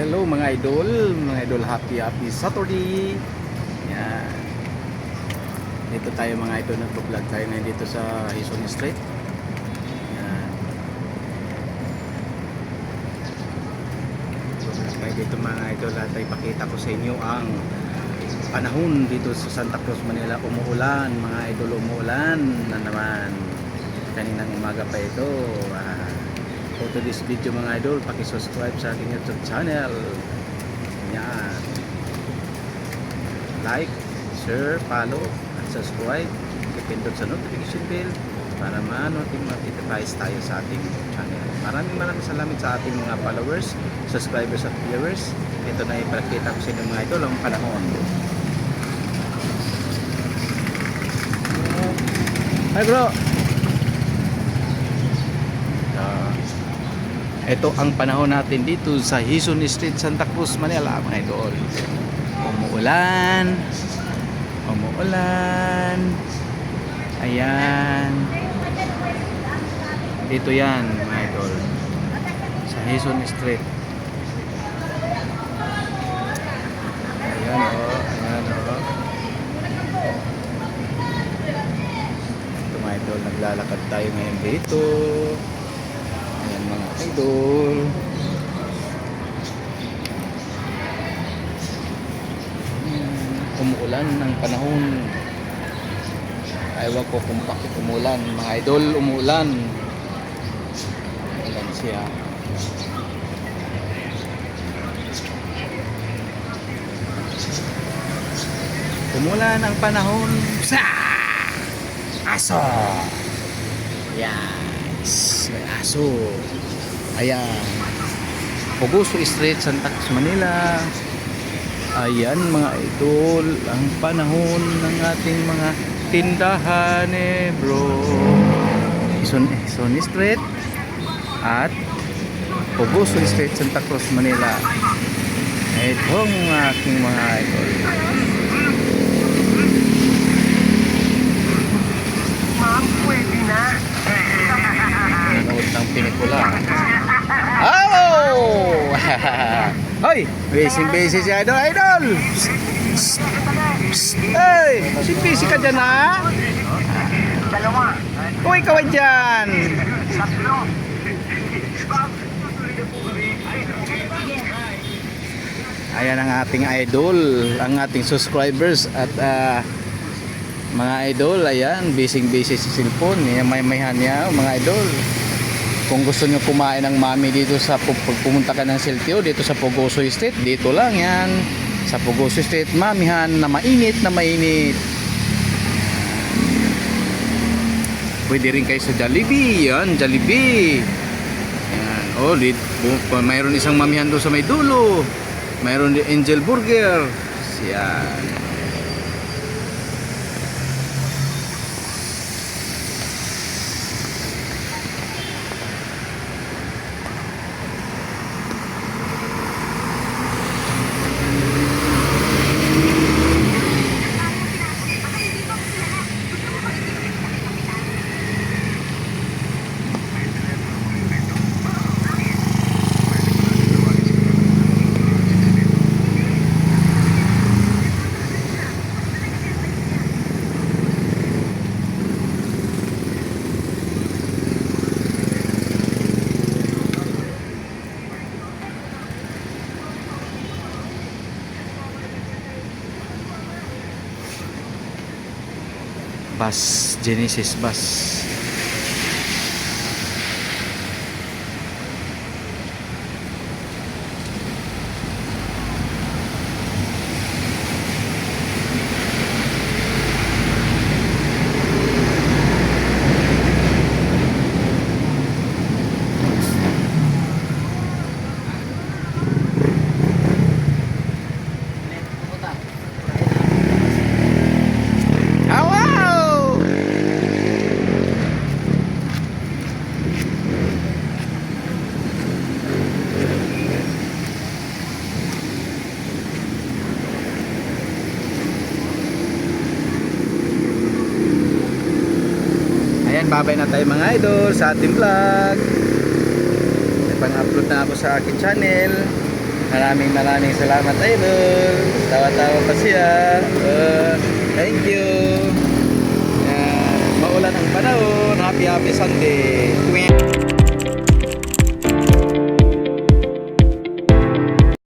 Hello mga idol, happy Saturday. Yan. Dito tayo mga idol, nagpo-vlog tayo ngayon dito sa Hison Street. Yan. Kaya dito mga idol, at ipakita ko sa inyo ang panahon dito sa Santa Cruz, Manila. Umuulan mga idol, umuulan na naman. Kaninang umaga pa ito. For this video mga idol, paki-subscribe sa aking YouTube channel. Yan. Like, share, follow, at subscribe. Pindot sa notification bell para ma-notify tayo sa ating channel. Maraming salamat sa ating mga followers, subscribers at viewers. Ito na ipakita ko sa inyo mga idol ang panahon. Hi bro! Ito ang panahon natin dito sa Hison Street, Santa Cruz, Manila mga idol. Umuulan. Ayan. Dito yan mga idol, sa Hison Street. Ayan o. Ito mga idol, naglalakad tayo ngayon dito. Ayan mga idol. Umuulan ng panahon. Ewan ko kung bakit umulan mga idol, umuulan. Umuulan siya. Umulan ang panahon sa aso. Yes, may aso. Ayan, Puguso Street, Santa Cruz, Manila. Ayan mga idol, ang panahon ng ating mga tindahan bro. Hison Street at Puguso Street, Santa Cruz, Manila. Itong aking mga idol. Ma'am, pwede na. Nanood ng pelikula. Oh! Hoy! Busy si idol! Hey! Si busy ka dyan ha? Dalawa. Uy, kaway dyan! Tatlo. Ayan ang ating idol, ang ating subscribers at mga idol, ayan, busy sa cellphone. May-mayhan niya mga idol. Kung gusto nyo kumain ng mami dito sa pumunta ka ng Siltio dito sa Puguso Street, dito lang yan sa Puguso Street, mamihan na mainit. Pwede rin kayo sa Jollibee, yan, Jollibee. Yan. Oh, mayroon isang mamihan doon sa may dulo. Mayroon din Angel Burger. Yan. Bus, Genesis bus. Babay na tayo mga idol sa ating vlog. May pang-upload na ako sa aking channel. Maraming salamat, idol. Tawa-tawa pa siya. Thank you. Maulan ang panahon. Happy Sunday.